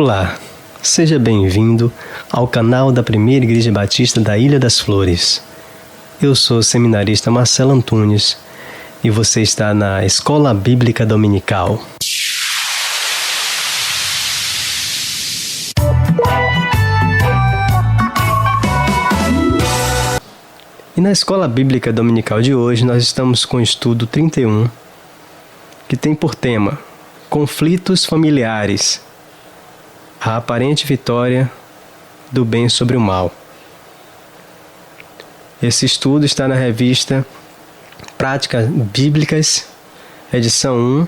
Olá, seja bem-vindo ao canal da Primeira Igreja Batista da Ilha das Flores. Eu sou o seminarista Marcelo Antunes e você está na Escola Bíblica Dominical. E na Escola Bíblica Dominical de hoje nós estamos com o estudo 31, que tem por tema Conflitos Familiares, a aparente vitória do bem sobre o mal. Esse estudo está na revista Práticas Bíblicas, edição 1,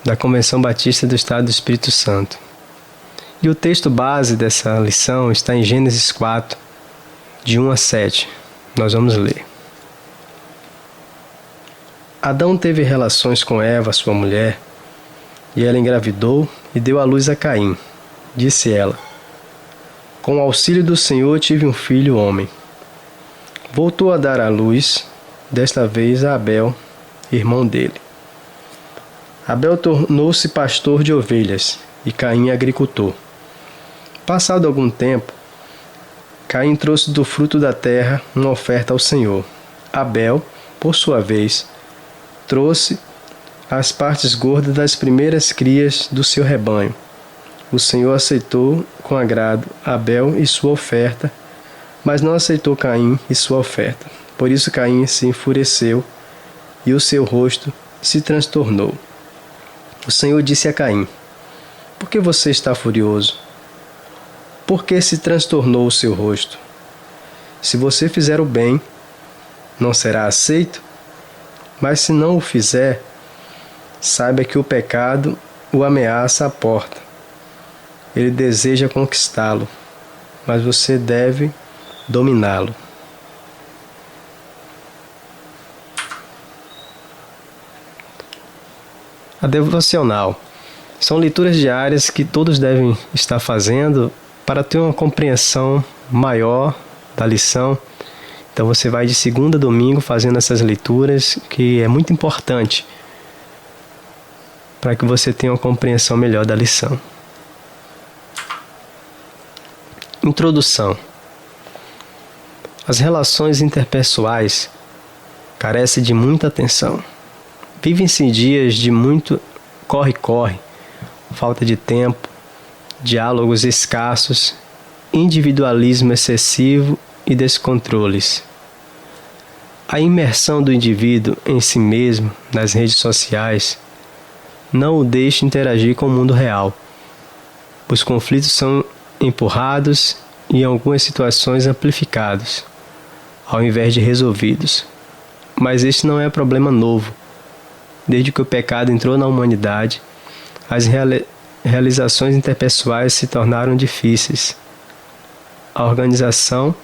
da Convenção Batista do Estado do Espírito Santo. E o texto base dessa lição está em Gênesis 4, de 1 a 7. Nós vamos ler. Adão teve relações com Eva, sua mulher, e ela engravidou e deu à luz a Caim. Disse ela: com o auxílio do Senhor tive um filho homem. Voltou a dar à luz, desta vez a Abel, irmão dele. Abel tornou-se pastor de ovelhas e Caim agricultor. Passado algum tempo, Caim trouxe do fruto da terra uma oferta ao Senhor. Abel, por sua vez, trouxe as partes gordas das primeiras crias do seu rebanho. O Senhor aceitou com agrado Abel e sua oferta, mas não aceitou Caim e sua oferta. Por isso Caim se enfureceu e o seu rosto se transtornou. O Senhor disse a Caim: por que você está furioso? Por que se transtornou o seu rosto? Se você fizer o bem, não será aceito? Mas se não o fizer, saiba que o pecado o ameaça à porta. Ele deseja conquistá-lo, mas você deve dominá-lo. A devocional são leituras diárias que todos devem estar fazendo para ter uma compreensão maior da lição. Então você vai de segunda a domingo fazendo essas leituras, que é muito importante para que você tenha uma compreensão melhor da lição. Introdução. As relações interpessoais carecem de muita atenção. Vivem-se dias de muito corre-corre, falta de tempo, diálogos escassos, individualismo excessivo e descontroles. A imersão do indivíduo em si mesmo nas redes sociais não o deixa interagir com o mundo real. Os conflitos são empurrados e em algumas situações amplificados, ao invés de resolvidos. Mas este não é problema novo. Desde que o pecado entrou na humanidade, as realizações interpessoais se tornaram difíceis. A organização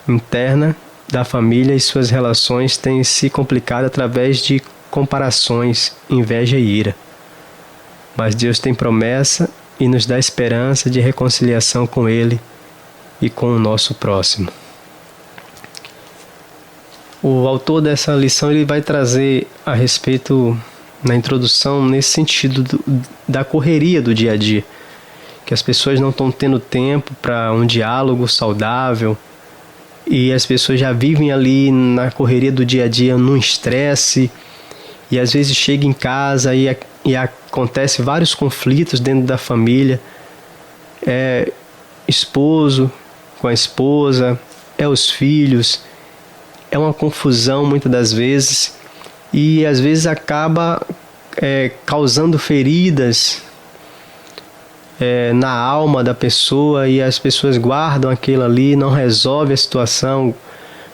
interna da família e suas relações tem se complicado através de comparações, inveja e ira. Mas Deus tem promessa e nos dá esperança de reconciliação com Ele e com o nosso próximo. O autor dessa lição ele vai trazer a respeito, na introdução, nesse sentido da correria do dia a dia, que as pessoas não estão tendo tempo para um diálogo saudável e as pessoas já vivem ali na correria do dia a dia, num estresse, e às vezes chega em casa e acontece vários conflitos dentro da família. É esposo com a esposa, é os filhos, é uma confusão muitas das vezes, e às vezes acaba causando feridas na alma da pessoa, e as pessoas guardam aquilo ali, não resolve a situação,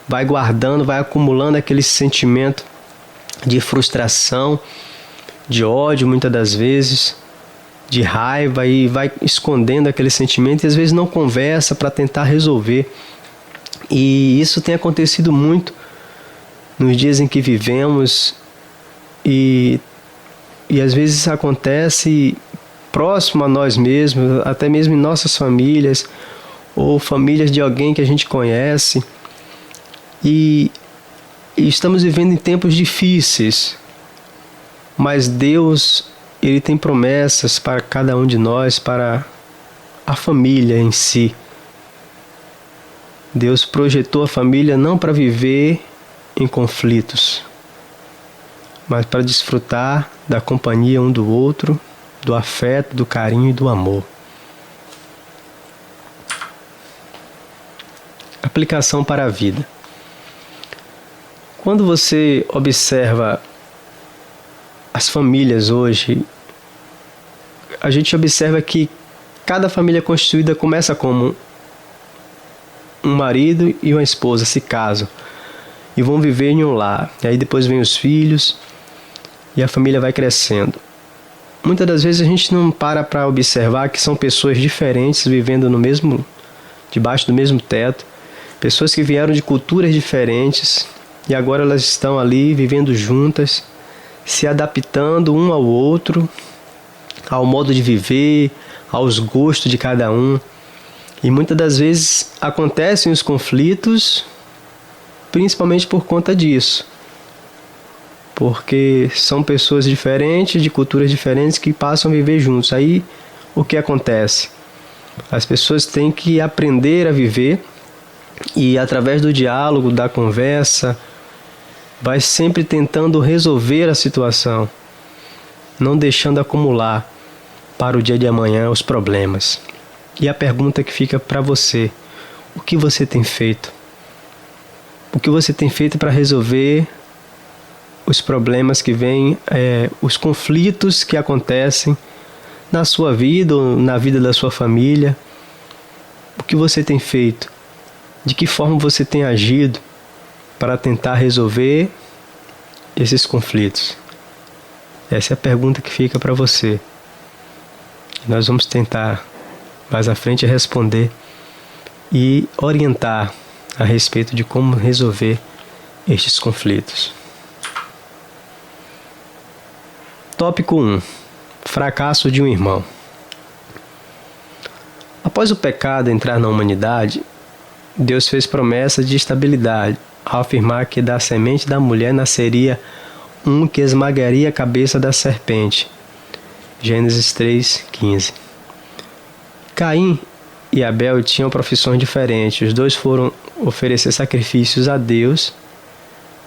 vai guardando, vai acumulando aquele sentimento de frustração, de ódio muitas das vezes, de raiva, e vai escondendo aquele sentimento e às vezes não conversa para tentar resolver. E isso tem acontecido muito nos dias em que vivemos, e às vezes acontece próximo a nós mesmos, até mesmo em nossas famílias, ou famílias de alguém que a gente conhece, e estamos vivendo em tempos difíceis, mas Deus, Ele tem promessas para cada um de nós, para a família em si. Deus projetou a família não para viver em conflitos, mas para desfrutar da companhia um do outro, do afeto, do carinho e do amor. Aplicação para a vida. Quando você observa as famílias hoje, a gente observa que cada família constituída começa como um marido e uma esposa se casam e vão viver em um lar. E aí depois vem os filhos e a família vai crescendo. Muitas das vezes a gente não para observar que são pessoas diferentes vivendo debaixo do mesmo teto, pessoas que vieram de culturas diferentes e agora elas estão ali vivendo juntas, se adaptando um ao outro, ao modo de viver, aos gostos de cada um. E muitas das vezes acontecem os conflitos principalmente por conta disso. Porque são pessoas diferentes, de culturas diferentes, que passam a viver juntos. Aí o que acontece? As pessoas têm que aprender a viver e através do diálogo, da conversa, vai sempre tentando resolver a situação, não deixando acumular para o dia de amanhã os problemas. E a pergunta que fica para você: o que você tem feito? O que você tem feito para resolver os problemas que vêm, os conflitos que acontecem na sua vida ou na vida da sua família? O que você tem feito? De que forma você tem agido para tentar resolver esses conflitos? Essa é a pergunta que fica para você. Nós vamos tentar mais à frente responder e orientar a respeito de como resolver estes conflitos. Tópico 1. Fracasso de um irmão. Após o pecado entrar na humanidade, Deus fez promessa de estabilidade, ao afirmar que da semente da mulher nasceria um que esmagaria a cabeça da serpente. Gênesis 3:15. Caim e Abel tinham profissões diferentes. Os dois foram oferecer sacrifícios a Deus.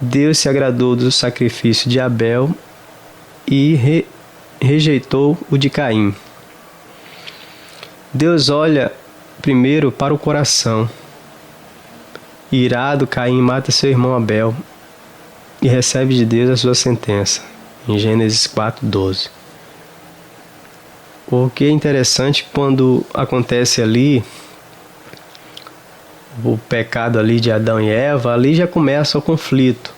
Deus se agradou do sacrifício de Abel e rejeitou o de Caim. Deus olha primeiro para o coração. Irado, Caim mata seu irmão Abel e recebe de Deus a sua sentença, em Gênesis 4:12. O que é interessante, quando acontece ali o pecado ali de Adão e Eva, ali já começa o conflito.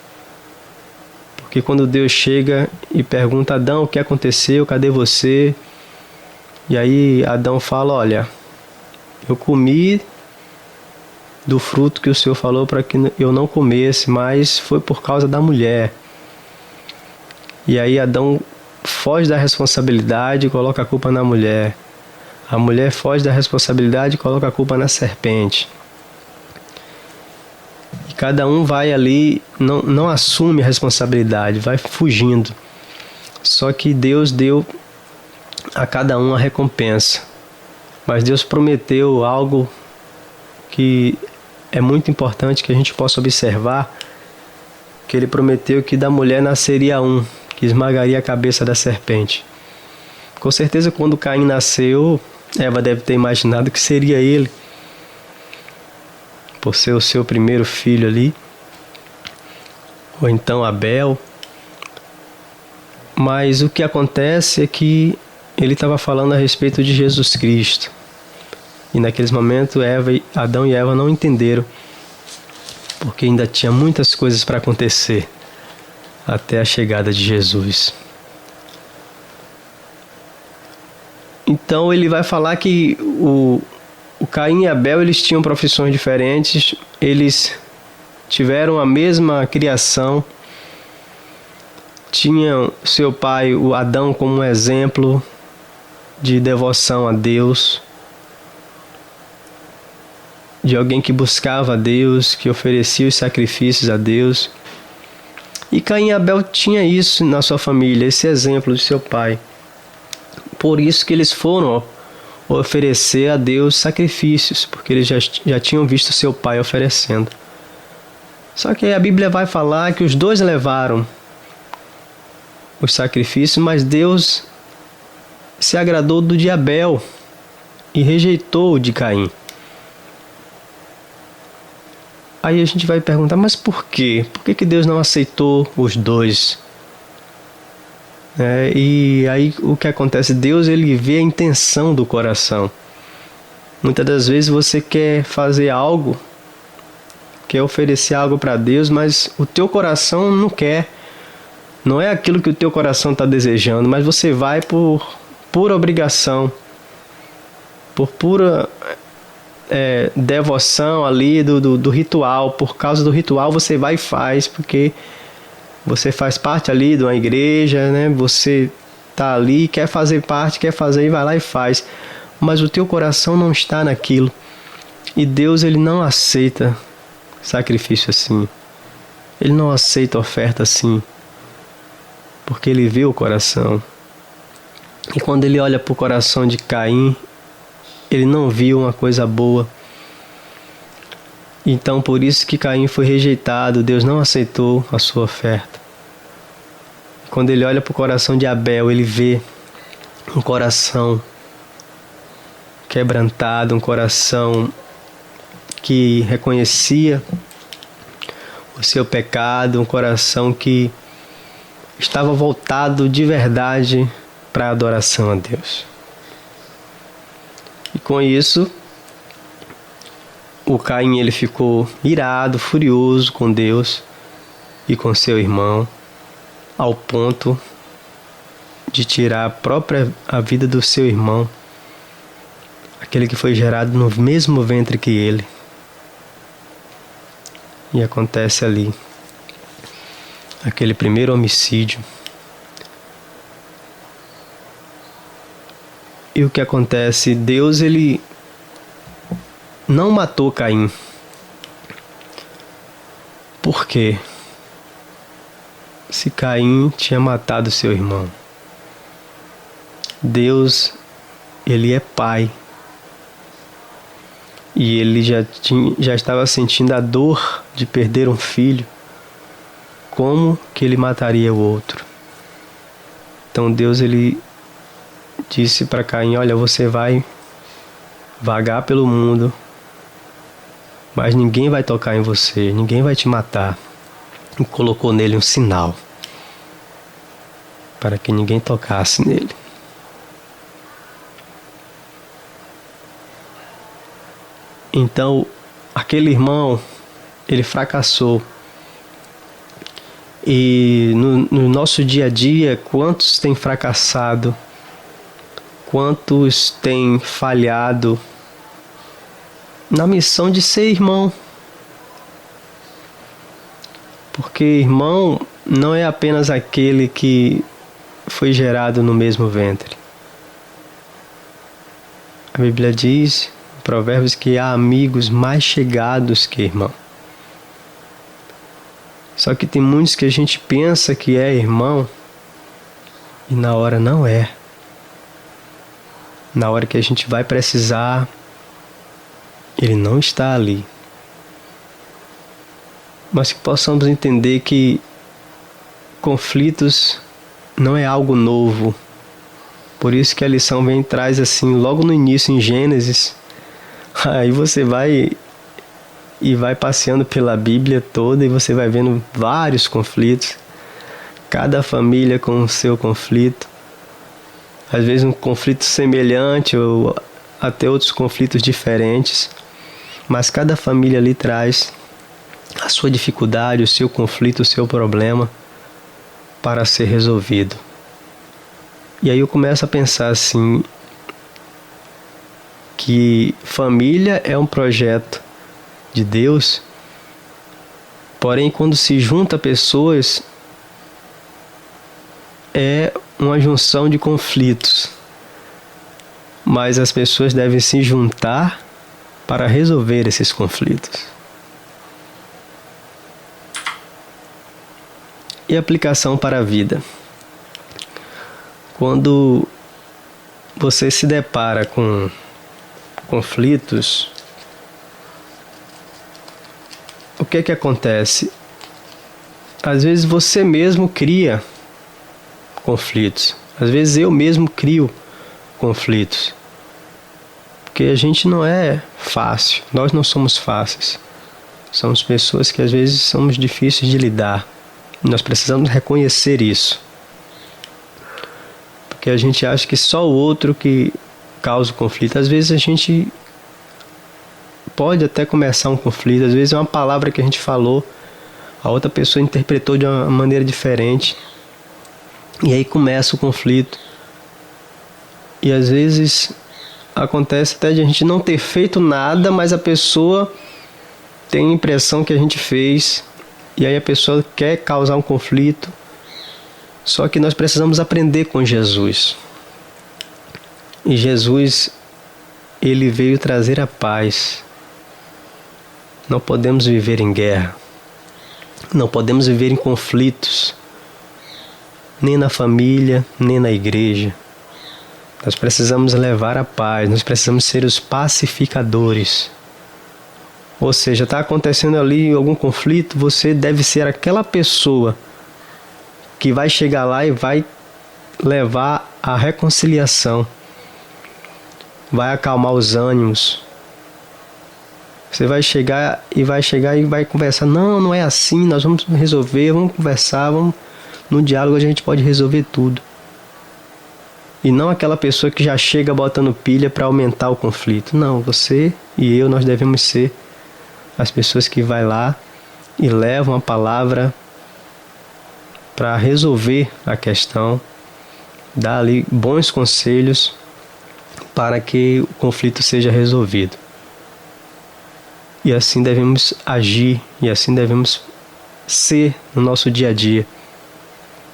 Porque quando Deus chega e pergunta: Adão, o que aconteceu? Cadê você? E aí Adão fala: olha, eu comi do fruto que o Senhor falou para que eu não comesse, mas foi por causa da mulher. E aí Adão foge da responsabilidade e coloca a culpa na mulher. A mulher foge da responsabilidade e coloca a culpa na serpente. E cada um vai ali, não assume a responsabilidade, vai fugindo. Só que Deus deu a cada um a recompensa. Mas Deus prometeu algo que é muito importante que a gente possa observar, que Ele prometeu que da mulher nasceria um, que esmagaria a cabeça da serpente. Com certeza, quando Caim nasceu, Eva deve ter imaginado que seria ele, por ser o seu primeiro filho ali, ou então Abel. Mas o que acontece é que ele estava falando a respeito de Jesus Cristo. E naqueles momentos Adão e Eva não entenderam, porque ainda tinha muitas coisas para acontecer até a chegada de Jesus. Então ele vai falar que o Caim e Abel, eles tinham profissões diferentes, eles tiveram a mesma criação, tinham seu pai, o Adão, como um exemplo de devoção a Deus, de alguém que buscava a Deus, que oferecia os sacrifícios a Deus. E Caim e Abel tinha isso na sua família, esse exemplo de seu pai. Por isso que eles foram oferecer a Deus sacrifícios, porque eles já tinham visto seu pai oferecendo. Só que a Bíblia vai falar que os dois levaram os sacrifícios, mas Deus se agradou do de Abel e rejeitou o de Caim. Aí a gente vai perguntar, mas por quê? Por que Deus não aceitou os dois? E aí o que acontece? Deus, ele vê a intenção do coração. Muitas das vezes você quer fazer algo, quer oferecer algo para Deus, mas o teu coração não quer. Não é aquilo que o teu coração está desejando, mas você vai por pura obrigação, por pura devoção ali do ritual. Por causa do ritual você vai e faz, porque você faz parte ali de uma igreja, né? Você está ali, quer fazer parte, quer fazer e vai lá e faz. Mas o teu coração não está naquilo. E Deus, ele não aceita sacrifício assim. Ele não aceita oferta assim. Porque ele vê o coração. E quando ele olha para o coração de Caim, ele não viu uma coisa boa. Então por isso que Caim foi rejeitado. Deus não aceitou a sua oferta. Quando ele olha para o coração de Abel, ele vê um coração quebrantado, um coração que reconhecia o seu pecado, um coração que estava voltado de verdade para a adoração a Deus. E com isso, o Caim, ele ficou irado, furioso com Deus e com seu irmão, ao ponto de tirar a vida do seu irmão, aquele que foi gerado no mesmo ventre que ele. E acontece ali aquele primeiro homicídio. E o que acontece? Deus, ele não matou Caim. Por quê? Se Caim tinha matado seu irmão. Deus, ele é pai. E ele já estava sentindo a dor de perder um filho. Como que ele mataria o outro? Então Deus, ele disse para Caim, olha, você vai vagar pelo mundo, mas ninguém vai tocar em você, ninguém vai te matar. E colocou nele um sinal para que ninguém tocasse nele. Então, aquele irmão, ele fracassou. E no nosso dia a dia, quantos têm fracassado? Quantos têm falhado na missão de ser irmão? Porque irmão não é apenas aquele que foi gerado no mesmo ventre. A Bíblia diz, em Provérbios, que há amigos mais chegados que irmão. Só que tem muitos que a gente pensa que é irmão e na hora não é. Na hora que a gente vai precisar, ele não está ali. Mas que possamos entender que conflitos não é algo novo. Por isso que a lição vem e traz assim, logo no início, em Gênesis. Aí você vai passeando pela Bíblia toda e você vai vendo vários conflitos. Cada família com o seu conflito. Às vezes um conflito semelhante ou até outros conflitos diferentes. Mas cada família ali traz a sua dificuldade, o seu conflito, o seu problema para ser resolvido. E aí eu começo a pensar assim, que família é um projeto de Deus, porém quando se junta pessoas, é uma junção de conflitos. Mas as pessoas devem se juntar para resolver esses conflitos. E aplicação para a vida. Quando você se depara com conflitos, o que é que acontece? Às vezes você mesmo cria conflitos. Às vezes eu mesmo crio conflitos. Porque a gente não é fácil. Nós não somos fáceis. Somos pessoas que às vezes somos difíceis de lidar. Nós precisamos reconhecer isso. Porque a gente acha que só o outro que causa o conflito. Às vezes a gente pode até começar um conflito. Às vezes é uma palavra que a gente falou, a outra pessoa interpretou de uma maneira diferente. E aí começa o conflito. E às vezes acontece até de a gente não ter feito nada, mas a pessoa tem a impressão que a gente fez. E aí a pessoa quer causar um conflito. Só que nós precisamos aprender com Jesus. E Jesus, ele veio trazer a paz. Não podemos viver em guerra. Não podemos viver em conflitos. Nem na família, nem na igreja. Nós precisamos levar a paz. Nós precisamos ser os pacificadores. Ou seja, está acontecendo ali algum conflito, você deve ser aquela pessoa que vai chegar lá e vai levar a reconciliação, vai acalmar os ânimos. Você vai chegar e vai conversar. Não, não é assim, nós vamos resolver, vamos conversar, no diálogo a gente pode resolver tudo. E não aquela pessoa que já chega botando pilha para aumentar o conflito. Não, você e eu, nós devemos ser as pessoas que vai lá e levam a palavra para resolver a questão, dar ali bons conselhos para que o conflito seja resolvido. E assim devemos agir, e assim devemos ser no nosso dia a dia.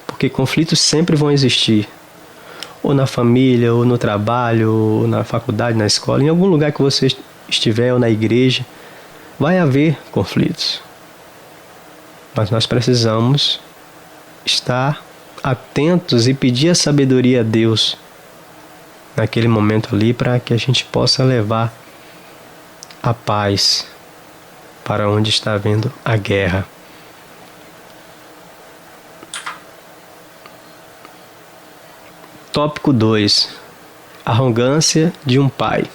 Porque conflitos sempre vão existir. Ou na família, ou no trabalho, ou na faculdade, na escola, em algum lugar que você estiver, ou na igreja, vai haver conflitos. Mas nós precisamos estar atentos e pedir a sabedoria a Deus naquele momento ali, para que a gente possa levar a paz para onde está havendo a guerra. Tópico 2. Arrogância de um pai.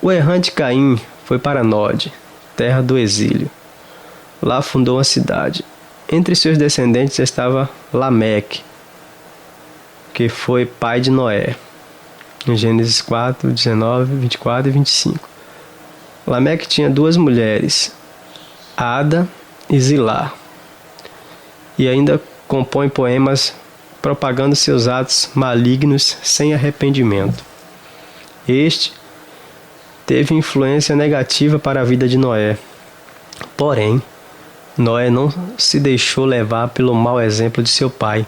O errante Caim foi para Nod, terra do exílio. Lá fundou uma cidade. Entre seus descendentes estava Lameque, que foi pai de Noé. Em Gênesis 4, 19, 24 e 25. Lameque tinha 2 mulheres, Ada e Zilá. E ainda compõe poemas propagando seus atos malignos sem arrependimento. Este teve influência negativa para a vida de Noé. Porém, Noé não se deixou levar pelo mau exemplo de seu pai.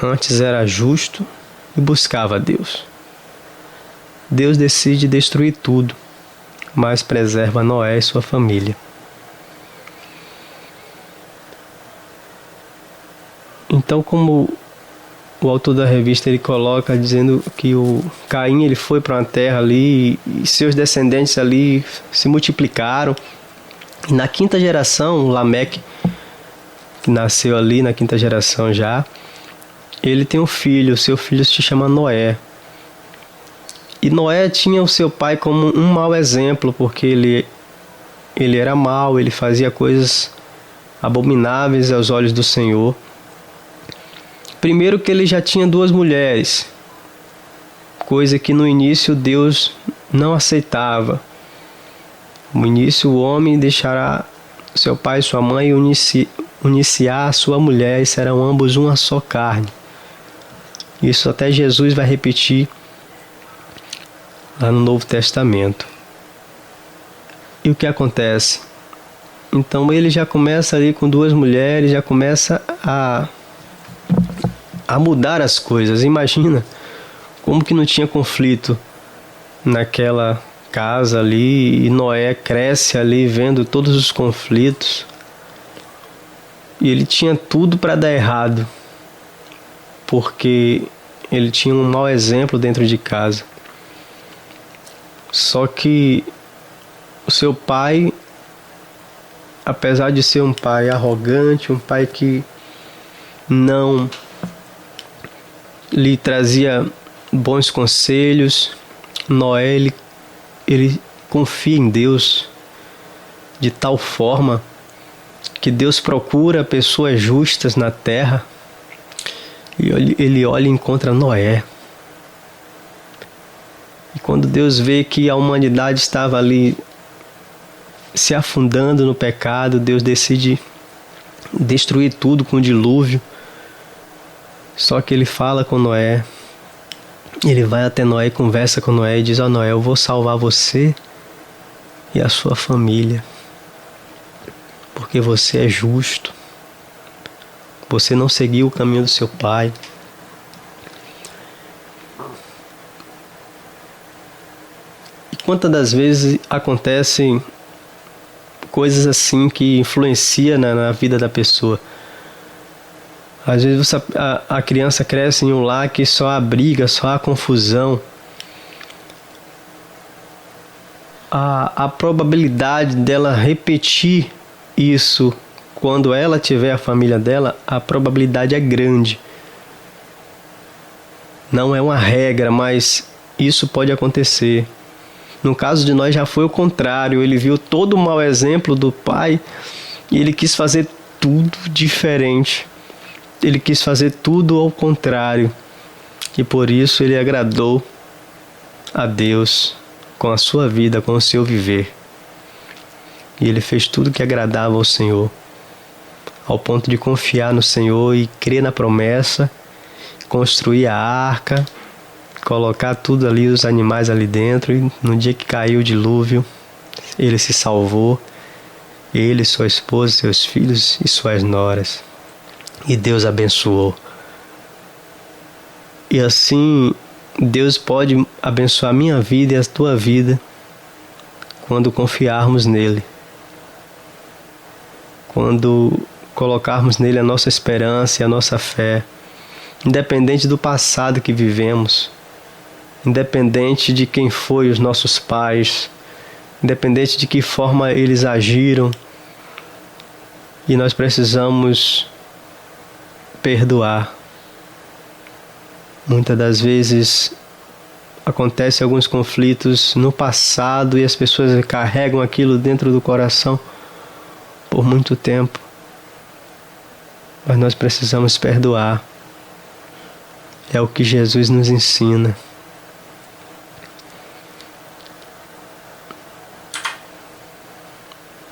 Antes era justo e buscava a Deus. Deus decide destruir tudo, mas preserva Noé e sua família. Então, como o autor da revista ele coloca dizendo que o Caim ele foi para uma terra ali e seus descendentes ali se multiplicaram. E na 5ª geração, Lameque, que nasceu ali na 5ª geração já, ele tem um filho, seu filho se chama Noé. E Noé tinha o seu pai como um mau exemplo, porque ele era mau, ele fazia coisas abomináveis aos olhos do Senhor. Primeiro que ele já tinha 2 mulheres, coisa que no início Deus não aceitava. No início o homem deixará seu pai e sua mãe e uniciar a sua mulher, e serão ambos uma só carne. Isso até Jesus vai repetir lá no Novo Testamento. E o que acontece? Então ele já começa ali com 2 mulheres, já começa a mudar as coisas. Imagina como que não tinha conflito naquela casa ali, e Noé cresce ali vendo todos os conflitos, e ele tinha tudo para dar errado, porque ele tinha um mau exemplo dentro de casa. Só que o seu pai, apesar de ser um pai arrogante, um pai que não lhe trazia bons conselhos, Noé, ele confia em Deus de tal forma que Deus procura pessoas justas na terra, e ele olha e encontra Noé. E quando Deus vê que a humanidade estava ali se afundando no pecado, Deus decide destruir tudo com o dilúvio. Só que ele fala com Noé, ele vai até Noé e conversa com Noé e diz: ó Noé, eu vou salvar você e a sua família, porque você é justo, você não seguiu o caminho do seu pai. E quantas das vezes acontecem coisas assim que influenciam na vida da pessoa? Às vezes a criança cresce em um lar que só há briga, só há confusão. A probabilidade dela repetir isso quando ela tiver a família dela, a probabilidade é grande. Não é uma regra, mas isso pode acontecer. No caso de nós já foi o contrário. Ele viu todo o mau exemplo do pai e ele quis fazer tudo diferente. Ele quis fazer tudo ao contrário. E por isso ele agradou a Deus com a sua vida, com o seu viver. E ele fez tudo que agradava ao Senhor, ao ponto de confiar no Senhor e crer na promessa, construir a arca, colocar tudo ali, os animais ali dentro, e no dia que caiu o dilúvio, ele se salvou, ele, sua esposa, seus filhos e suas noras. E Deus abençoou. E assim, Deus pode abençoar a minha vida e a tua vida quando confiarmos nele. Quando colocarmos nele a nossa esperança e a nossa fé, independente do passado que vivemos, independente de quem foi os nossos pais, independente de que forma eles agiram, e nós precisamos perdoar. Muitas das vezes acontecem alguns conflitos no passado e as pessoas carregam aquilo dentro do coração por muito tempo. Mas nós precisamos perdoar. É o que Jesus nos ensina.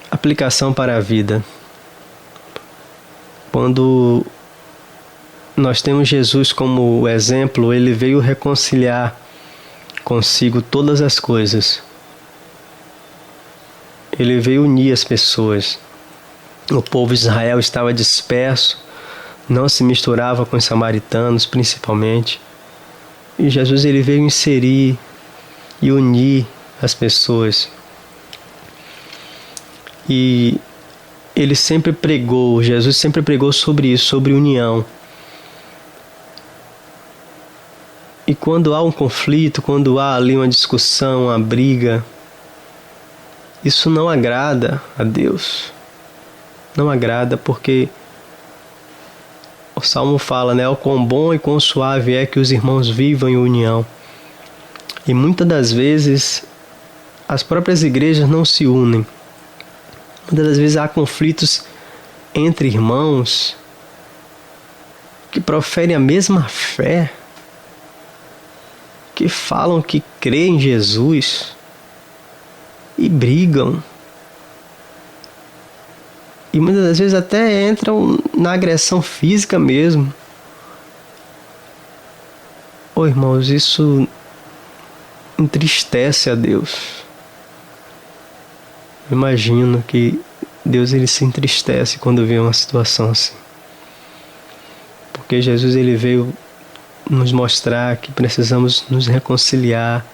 Aplicação para a vida. Quando nós temos Jesus como exemplo, ele veio reconciliar consigo todas as coisas. Ele veio unir as pessoas. O povo de Israel estava disperso, não se misturava com os samaritanos principalmente. E Jesus ele veio inserir e unir as pessoas. E ele sempre pregou, Jesus sempre pregou sobre isso, sobre união. E quando há um conflito, quando há ali uma discussão, uma briga, isso não agrada a Deus. Não agrada porque o Salmo fala, né? O quão bom e quão suave é que os irmãos vivam em união. E muitas das vezes as próprias igrejas não se unem. Muitas das vezes há conflitos entre irmãos que proferem a mesma fé, que falam que creem em Jesus e brigam. E muitas das vezes até entram na agressão física mesmo. Oh, irmãos, isso entristece a Deus. Eu imagino que Deus ele se entristece quando vê uma situação assim. Porque Jesus ele veio nos mostrar que precisamos nos reconciliar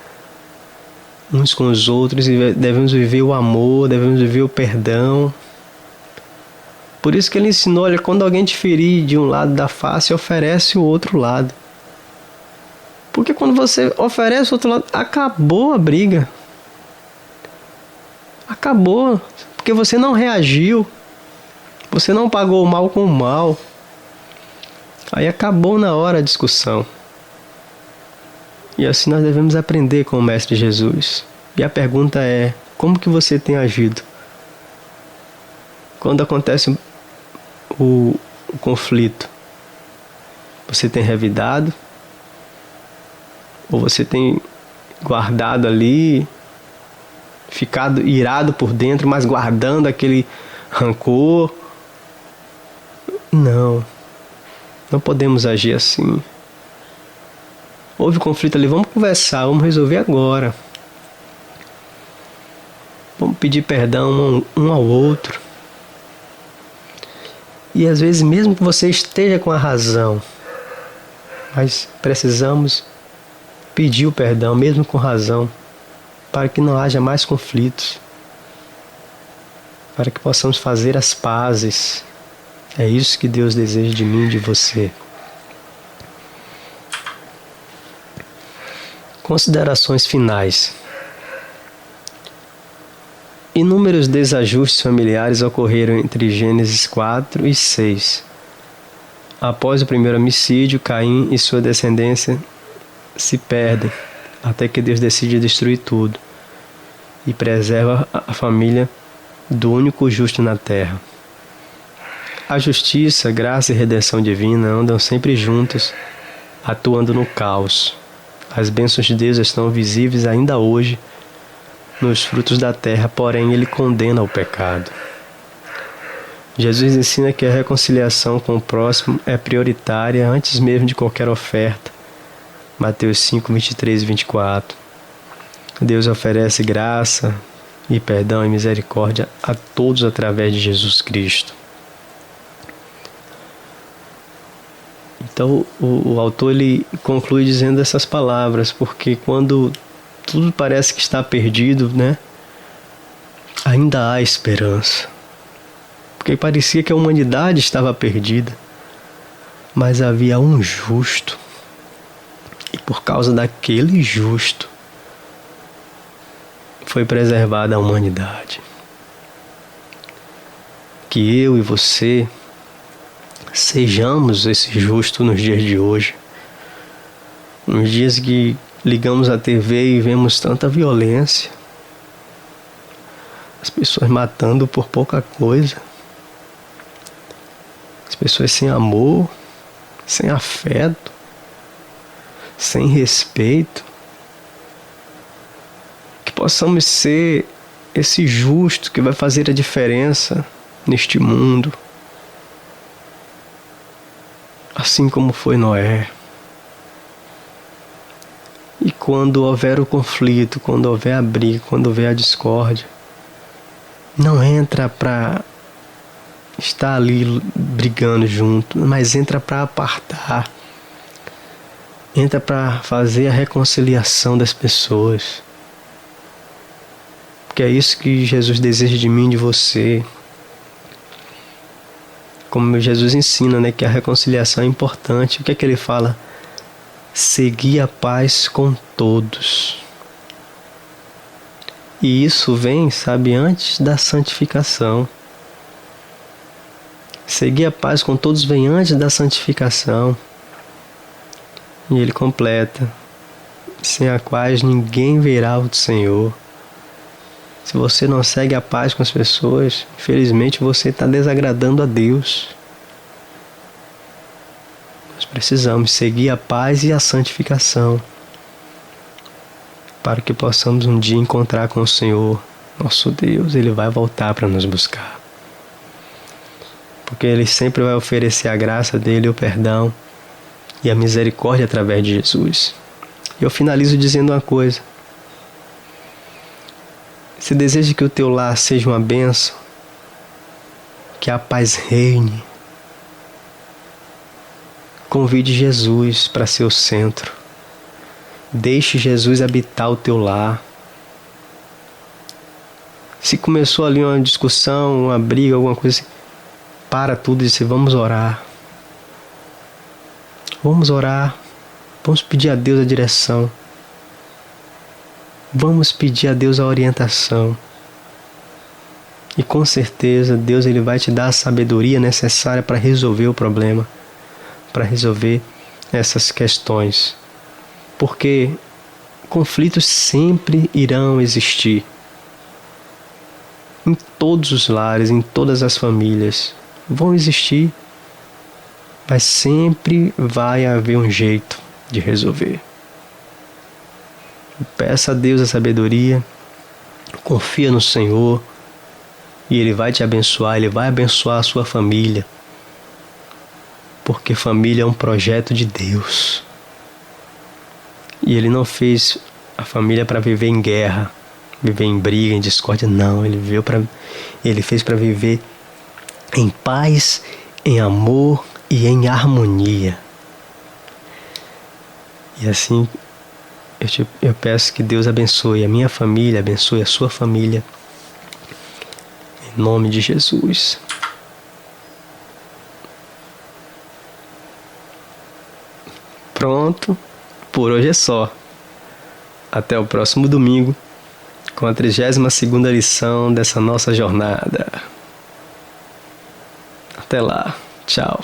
uns com os outros e devemos viver o amor, devemos viver o perdão. Por isso que ele ensinou, olha, quando alguém te ferir de um lado da face, oferece o outro lado. Porque quando você oferece o outro lado, acabou a briga. Acabou. Porque você não reagiu. Você não pagou o mal com o mal. Aí acabou na hora a discussão. E assim nós devemos aprender com o Mestre Jesus. E a pergunta é, como que você tem agido? Quando acontece o conflito, você tem revidado? Ou você tem guardado ali, ficado irado por dentro, mas guardando aquele rancor? Não podemos agir assim. Houve conflito ali, vamos conversar, vamos resolver agora. Vamos pedir perdão um ao outro. E às vezes, mesmo que você esteja com a razão, mas precisamos pedir o perdão, mesmo com razão, para que não haja mais conflitos, para que possamos fazer as pazes. É isso que Deus deseja de mim e de você. Considerações finais. Inúmeros desajustes familiares ocorreram entre Gênesis 4 e 6. Após o primeiro homicídio, Caim e sua descendência se perdem, até que Deus decide destruir tudo e preserva a família do único justo na terra. A justiça, graça e redenção divina andam sempre juntas, atuando no caos. As bênçãos de Deus estão visíveis ainda hoje nos frutos da terra, porém Ele condena o pecado. Jesus ensina que a reconciliação com o próximo é prioritária antes mesmo de qualquer oferta. Mateus 5, 23 e 24. Deus oferece graça e perdão e misericórdia a todos através de Jesus Cristo. Então o autor ele conclui dizendo essas palavras, porque quando tudo parece que está perdido, né? Ainda há esperança. Porque parecia que a humanidade estava perdida, mas havia um justo. E por causa daquele justo, foi preservada a humanidade. Que eu e você sejamos esse justo nos dias de hoje. Nos dias que ligamos a TV e vemos tanta violência. As pessoas matando por pouca coisa. As pessoas sem amor, sem afeto, sem respeito. Que possamos ser esse justo que vai fazer a diferença neste mundo. Assim como foi Noé. E quando houver o conflito, quando houver a briga, quando houver a discórdia, não entra para estar ali brigando junto, mas entra para apartar. Entra para fazer a reconciliação das pessoas. Porque é isso que Jesus deseja de mim e de você. Como Jesus ensina, né, que a reconciliação é importante. O que é que ele fala? Segui a paz com todos. E isso vem, sabe, antes da santificação. Seguir a paz com todos vem antes da santificação. E ele completa: sem a quais ninguém verá o Senhor. Se você não segue a paz com as pessoas, infelizmente você está desagradando a Deus. Nós precisamos seguir a paz e a santificação, para que possamos um dia encontrar com o Senhor, nosso Deus. Ele vai voltar para nos buscar. Porque Ele sempre vai oferecer a graça dEle, o perdão e a misericórdia através de Jesus. E eu finalizo dizendo uma coisa. Se deseja que o teu lar seja uma bênção, que a paz reine, convide Jesus para ser o centro. Deixe Jesus habitar o teu lar. Se começou ali uma discussão, uma briga, alguma coisa assim, para tudo e diz: vamos orar. Vamos orar. Vamos pedir a Deus a direção. Vamos pedir a Deus a orientação. E com certeza Deus ele vai te dar a sabedoria necessária para resolver o problema, para resolver essas questões. Porque conflitos sempre irão existir. Em todos os lares, em todas as famílias, vão existir. Mas sempre vai haver um jeito de resolver. Peça a Deus a sabedoria, confia no Senhor e Ele vai te abençoar, Ele vai abençoar a sua família. Porque família é um projeto de Deus. E Ele não fez a família para viver em guerra, viver em briga, em discórdia, não. Ele fez para viver em paz, em amor e em harmonia. E assim, eu peço que Deus abençoe a minha família, abençoe a sua família. Em nome de Jesus. Pronto, por hoje é só. Até o próximo domingo, com a 32ª lição dessa nossa jornada. Até lá, tchau.